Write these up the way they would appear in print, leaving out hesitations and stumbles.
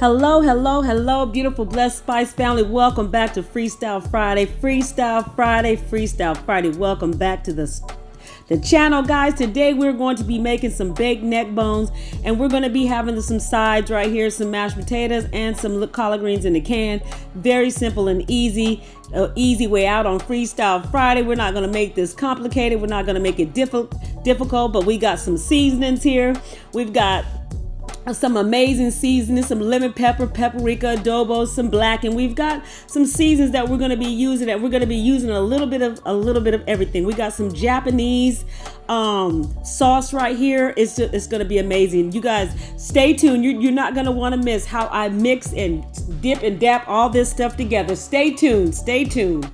Hello, hello, hello, beautiful blessed spice family. Welcome back to Freestyle Friday. Freestyle Friday, Freestyle Friday. Welcome back to the channel, guys. Today we're going to be making some baked neck bones, and we're going to be having some sides right here, some mashed potatoes and some collard greens in the can. Very simple and easy. Easy way out on Freestyle Friday. We're not going to make this complicated. We're not going to make it difficult, but we got some seasonings here. We've got some amazing seasoning, some lemon pepper, paprika, adobo, some blackened. We've got some seasons that we're going to be using, a little bit of everything. We got some Japanese sauce right here. It's going to be amazing. You guys stay tuned. You're not going to want to miss how I mix and dip and dap all this stuff together. Stay tuned. Stay tuned.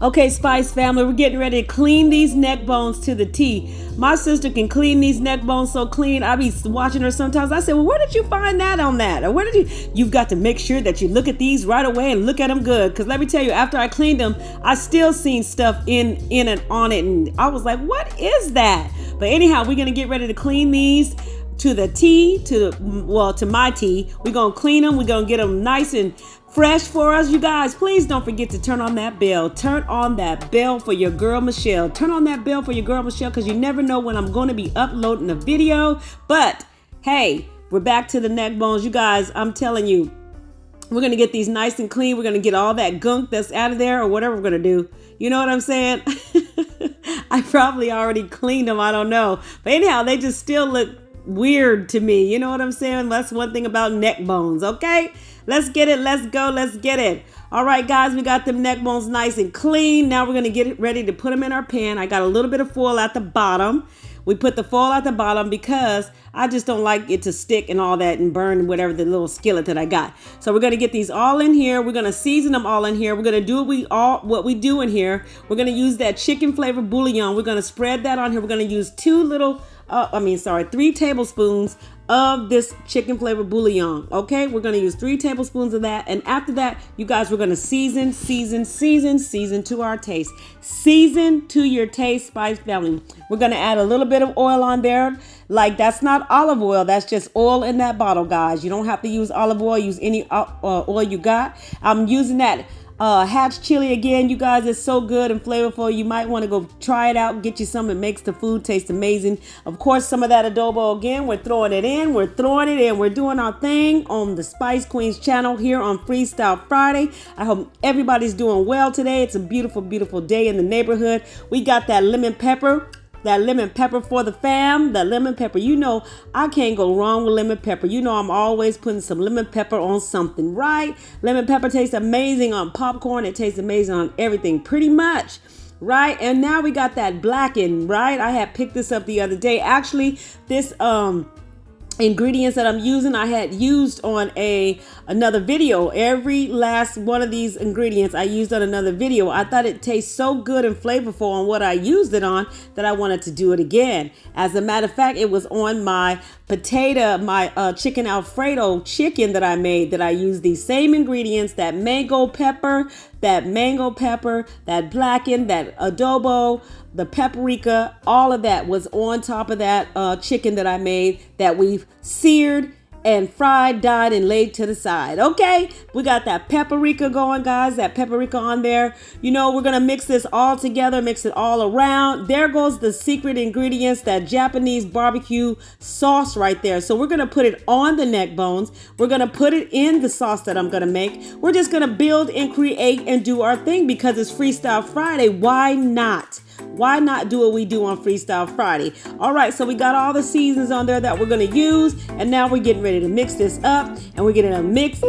Okay, Spice family, we're getting ready to clean these neck bones to the T. My sister can clean these neck bones so clean. I be watching her sometimes. I say, well, where did you find that on that? Or where did you've got to make sure that you look at these right away and look at them good. Because let me tell you, after I cleaned them, I still seen stuff in and on it. And I was like, what is that? But anyhow, we're going to get ready to clean these to the T, to my T. We're going to clean them. We're going to get them nice and fresh for us. You guys, please don't forget to turn on that bell. Turn on that bell for your girl Michelle. Turn on that bell for your girl Michelle, because you never know when I'm going to be uploading a video. But hey, we're back to the neck bones. You guys, I'm telling you, we're going to get these nice and clean. We're going to get all that gunk that's out of there, or whatever we're going to do. You know what I'm saying? I probably already cleaned them. I don't know. But anyhow, they just still look weird to me. You know what I'm saying? That's one thing about neck bones. Okay, let's get it. Let's go. Let's get it. All right, guys, we got them neck bones nice and clean. Now we're going to get it ready to put them in our pan. I got a little bit of foil at the bottom. We put the foil at the bottom because I just don't like it to stick and all that and burn whatever the little skillet that I got. So we're going to get these all in here. We're going to season them all in here. We're going to do what we do in here. We're going to use that chicken flavored bouillon. We're going to spread that on here. We're going to use 3 tablespoons of this chicken flavored bouillon. Okay, we're going to use 3 tablespoons of that. And after that, you guys, we're going to season to our taste. Season to your taste, Spice family. We're going to add a little bit of oil on there. Like, that's not olive oil. That's just oil in that bottle, guys. You don't have to use olive oil. Use any oil you got. I'm using that hatch chili again. You guys, it's so good and flavorful. You might want to go try it out. Get you some. It makes the food taste amazing. Of course, some of that adobo again. We're throwing it in. We're doing our thing on the Spice Queens channel here on Freestyle Friday. I hope everybody's doing well today. It's a beautiful, beautiful day in the neighborhood. We got that lemon pepper. That lemon pepper for the fam. That lemon pepper. You know, I can't go wrong with lemon pepper. You know, I'm always putting some lemon pepper on something, right? Lemon pepper tastes amazing on popcorn. It tastes amazing on everything, pretty much, right? And now we got that blackened, right? I had picked this up the other day. Actually, this ingredients that I'm using, I had used on another video. Every last one of these ingredients I used on another video. I thought it tastes so good and flavorful on what I used it on that I wanted to do it again. As a matter of fact, it was on my chicken Alfredo chicken that I made, that I used these same ingredients, that mango pepper, that blackened, that adobo, the paprika, all of that was on top of that chicken that I made, that we've seared and fried, dyed, and laid to the side. Okay, we got that paprika going, guys, that paprika on there. You know, we're gonna mix this all together, mix it all around. There goes the secret ingredients, that Japanese barbecue sauce right there. So we're gonna put it on the neck bones. We're gonna put it in the sauce that I'm gonna make. We're just gonna build and create and do our thing, because it's Freestyle Friday. Why not? Why not do what we do on Freestyle Friday? All right, so we got all the seasons on there that we're going to use. And now we're getting ready to mix this up. And we're going to mix,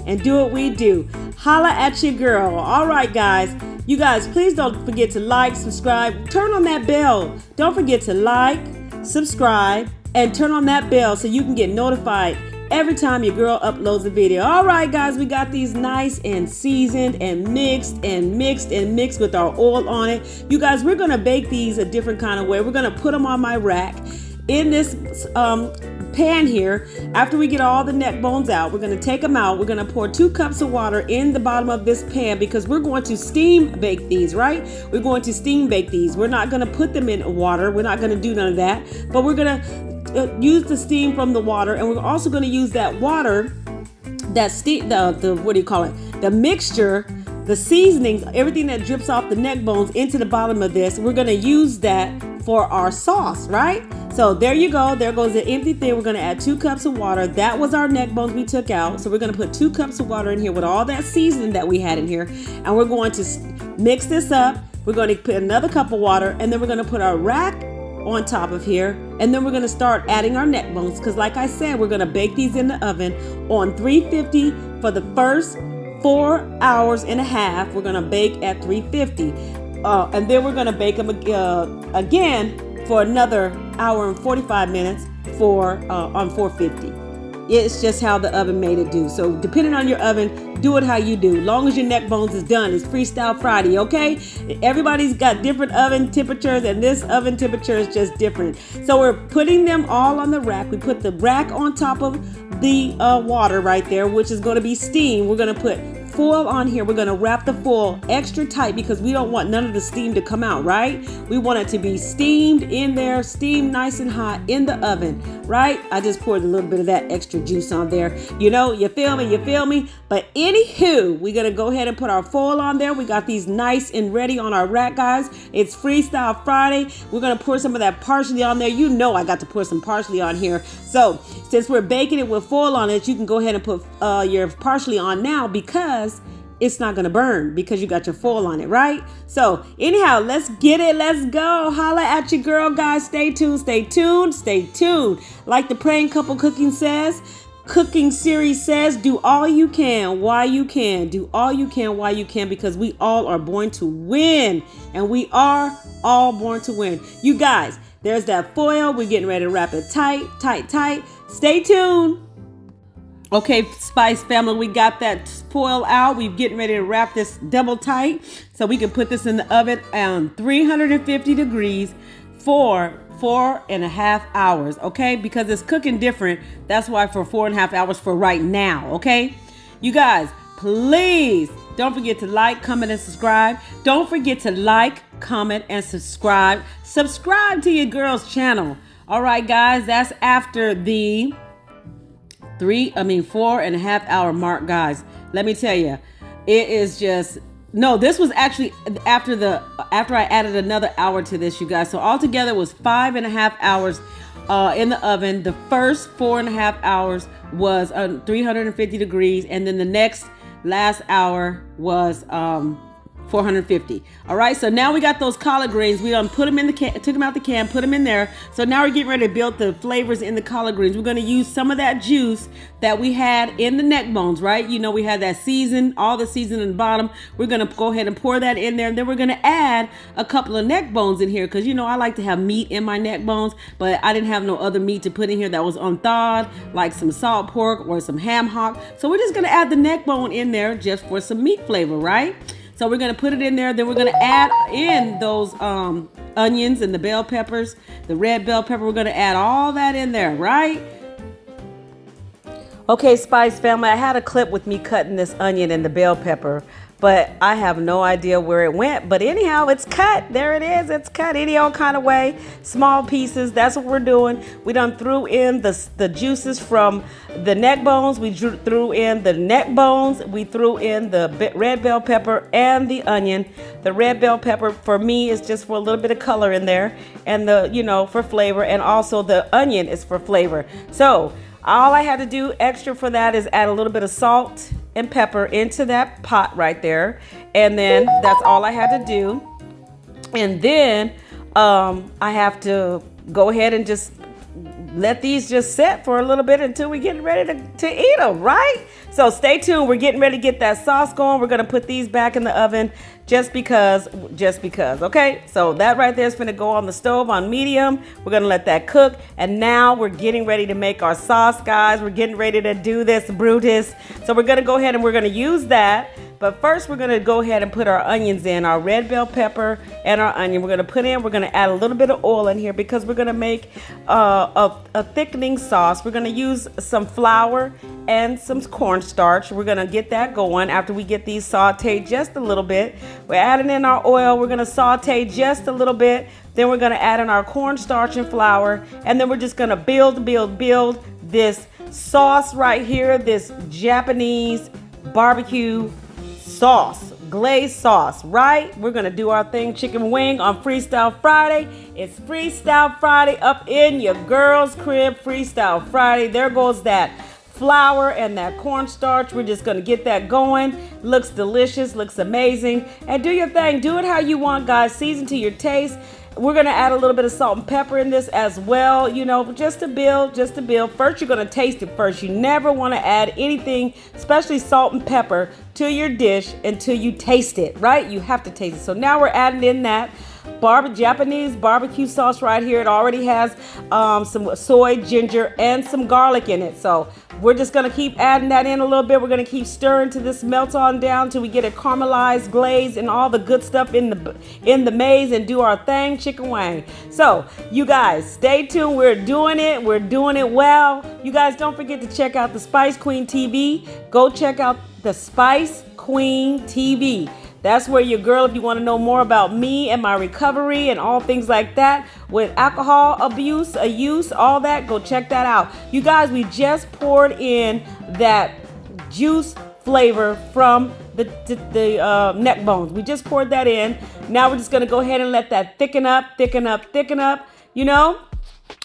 and do what we do. Holla at your girl. All right, guys. You guys, please don't forget to like, subscribe, turn on that bell. Don't forget to like, subscribe, and turn on that bell so you can get notified every time your girl uploads a video. All right, guys, we got these nice and seasoned and mixed with our oil on it. You guys, we're gonna bake these a different kind of way. We're gonna put them on my rack in this pan here. After we get all the neck bones out, we're gonna take them out. We're gonna pour 2 cups of water in the bottom of this pan, because we're going to steam bake these, right? We're going to steam bake these. We're not gonna put them in water. We're not gonna do none of that, but we're gonna use the steam from the water, and we're also going to use that water, that steam, the what do you call it? The mixture, the seasonings, everything that drips off the neck bones into the bottom of this. We're going to use that for our sauce, right? So there you go. There goes the empty thing. We're going to add 2 cups of water. That was our neck bones we took out. So we're going to put 2 cups of water in here with all that seasoning that we had in here. And we're going to mix this up. We're going to put another cup of water, and then we're going to put our rack on top of here, and then we're going to start adding our neck bones, because like I said, we're going to bake these in the oven on 350 for the first 4 hours and a half. We're going to bake at 350, and then we're going to bake them again for another hour and 45 minutes on 450. It's just how the oven made it do. So depending on your oven, do it how you do. Long as your neck bones is done, it's Freestyle Friday, okay? Everybody's got different oven temperatures, and this oven temperature is just different. So we're putting them all on the rack. We put the rack on top of the water right there, which is going to be steam. We're going to put foil on here. We're going to wrap the foil extra tight because we don't want none of the steam to come out, right? We want it to be steamed in there, steamed nice and hot in the oven, right? I just poured a little bit of that extra juice on there. You know, you feel me? But anywho, we're going to go ahead and put our foil on there. We got these nice and ready on our rack, guys. It's Freestyle Friday. We're going to pour some of that parsley on there. You know I got to pour some parsley on here. So since we're baking it with foil on it, you can go ahead and put your parsley on now, because it's not going to burn because you got your foil on it, right? So anyhow, let's get it. Let's go. Holla at your girl, guys. Stay tuned. Like the Praying Couple Cooking Series says, do all you can while you can. Do all you can while you can, because we all are born to win. And we are all born to win. You guys, there's that foil. We're getting ready to wrap it tight. Stay tuned. Okay, Spice family, we got that foil out. We're getting ready to wrap this double tight so we can put this in the oven on 350 degrees for 4.5 hours, okay? Because it's cooking different. That's why for 4.5 hours for right now, okay? You guys, please don't forget to like, comment, and subscribe. Don't forget to like, comment, and subscribe. Subscribe to your girl's channel. All right, guys, that's after the 4.5 hour mark, guys. Let me tell you, it is just, no, this was actually after I added another hour to this, you guys. So altogether it was 5.5 hours in the oven. The first 4.5 hours was 350 degrees, and then the last hour was 450. All right, so now we got those collard greens. We done put them in the can, took them out the can, put them in there. So now we're getting ready to build the flavors in the collard greens. We're going to use some of that juice that we had in the neck bones, right? You know, we had that all the seasoning in the bottom. We're going to go ahead and pour that in there, and then we're going to add a couple of neck bones in here, because you know I like to have meat in my neck bones, but I didn't have no other meat to put in here that was unthawed, like some salt pork or some ham hock. So we're just going to add the neck bone in there just for some meat flavor, right? So we're going to put it in there. Then we're going to add in those onions and the bell peppers, the red bell pepper. We're going to add all that in there, right? Okay, Spice family, I had a clip with me cutting this onion and the bell pepper, but I have no idea where it went. But anyhow, it's cut. There it is. It's cut any old kind of way. Small pieces. That's what we're doing. We done threw in the juices from the neck bones. We threw in the neck bones. We threw in the red bell pepper and the onion. The red bell pepper for me is just for a little bit of color in there, and for flavor, and also the onion is for flavor. So all I had to do extra for that is add a little bit of salt and pepper into that pot right there, and then that's all I had to do. And then I have to go ahead and just let these just set for a little bit until we get ready to eat them, right? So stay tuned. We're getting ready to get that sauce going. We're going to put these back in the oven just because, okay? So that right there is going to go on the stove on medium. We're going to let that cook. And now we're getting ready to make our sauce, guys. We're getting ready to do this, Brutus. So we're going to go ahead and we're going to use that But first, we're going to go ahead and put our onions in, our red bell pepper and our onion. We're going to add a little bit of oil in here because we're going to make a thickening sauce. We're going to use some flour and some cornstarch. We're going to get that going after we get these sauteed just a little bit. We're adding in our oil. We're going to saute just a little bit. Then we're going to add in our cornstarch and flour. And then we're just going to build this sauce right here, this Japanese barbecue sauce, glaze sauce, right? We're gonna do our thing, chicken wing on Freestyle Friday. It's Freestyle Friday up in your girl's crib. Freestyle Friday. There goes that flour and that cornstarch. We're just gonna get that going. Looks delicious, looks amazing. And do your thing. Do it how you want, guys. Season to your taste. We're going to add a little bit of salt and pepper in this as well, you know, just to build. First, you're going to taste it first. You never want to add anything, especially salt and pepper, to your dish until you taste it, right? You have to taste it. So now we're adding in that Japanese barbecue sauce right here. It already has some soy, ginger, and some garlic in it. So we're just going to keep adding that in a little bit. We're going to keep stirring till this melts on down till we get it caramelized, glazed, and all the good stuff in the maize, and do our thing, chicken wing. So you guys, stay tuned. We're doing it. We're doing it well. You guys, don't forget to check out the Spice Queen TV. Go check out the Spice Queen TV. That's where your girl, if you want to know more about me and my recovery and all things like that with alcohol abuse, use, all that, go check that out. You guys, we just poured in that juice flavor from the neck bones. We just poured that in. Now we're just going to go ahead and let that thicken up, you know,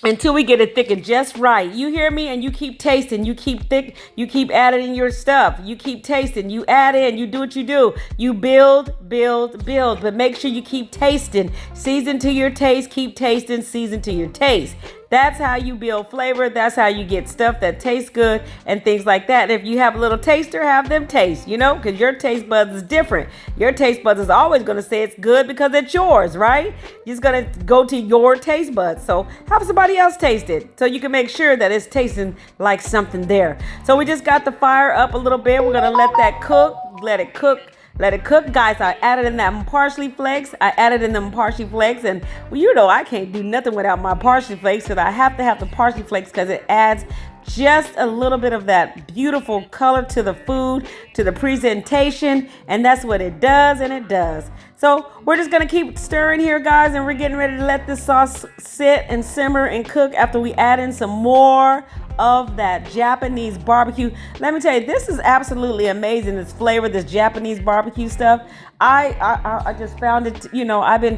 until we get it thickened just right. You hear me? And you keep tasting, you keep adding in your stuff, you keep tasting, you add in, you do what you do, you build, but make sure you keep tasting. Season to your taste, keep tasting, season to your taste. That's how you build flavor. That's how you get stuff that tastes good and things like that. If you have a little taster, have them taste, you know, because your taste buds is different. Your taste buds is always going to say it's good because it's yours, right? You're just going to go to your taste buds. So have somebody else taste it so you can make sure that it's tasting like something there. So we just got the fire up a little bit. We're going to let that cook, let it cook. Guys. I added in them parsley flakes. And well, you know, I can't do nothing without my parsley flakes, because I have to have the parsley flakes because it adds just a little bit of that beautiful color to the food, to the presentation, and that's what it does, and it does. So we're just going to keep stirring here, guys, and we're getting ready to let this sauce sit and simmer and cook after we add in some more of that Japanese barbecue. Let me tell you, this is absolutely amazing, this flavor, this Japanese barbecue stuff. I just found it, you know, I've been,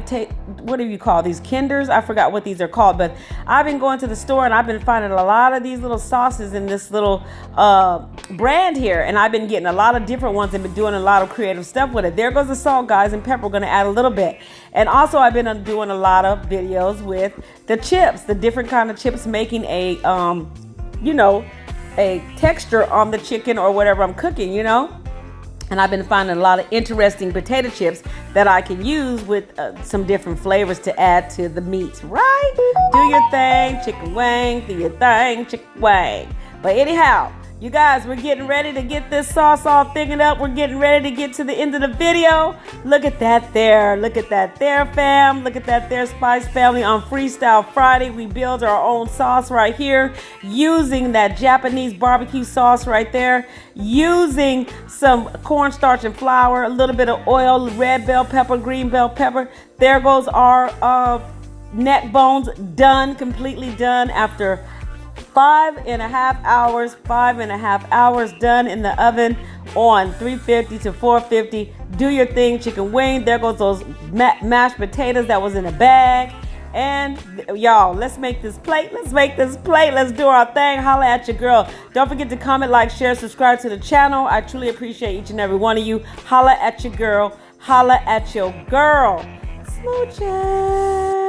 what do you call these, kinders? I forgot what these are called, but I've been going to the store and I've been finding a lot of these little sauces in this little brand here, and I've been getting a lot of different ones and been doing a lot of creative stuff with it. There goes the salt, guys, and pepper. We're going to add a little bit. And also I've been doing a lot of videos with the chips, the different kind of chips, making a you know, a texture on the chicken or whatever I'm cooking, you know. And I've been finding a lot of interesting potato chips that I can use with some different flavors to add to the meat, right? Do your thing, chicken wing, do your thing, chicken wing. But anyhow, you guys, we're getting ready to get this sauce all thickened up. We're getting ready to get to the end of the video. Look at that there. Look at that there, fam. Look at that there, Spice family. On Freestyle Friday, we build our own sauce right here using that Japanese barbecue sauce right there, using some cornstarch and flour, a little bit of oil, red bell pepper, green bell pepper. There goes our neck bones, done, completely done after 5.5 hours done in the oven on 350 to 450. Do your thing, chicken wing. There goes those mashed potatoes that was in a bag. And y'all, let's make this plate. Let's do our thing. Holla at your girl. Don't forget to comment, like, share, subscribe to the channel. I truly appreciate each and every one of you. Holla at your girl. Holla at your girl. Smooches.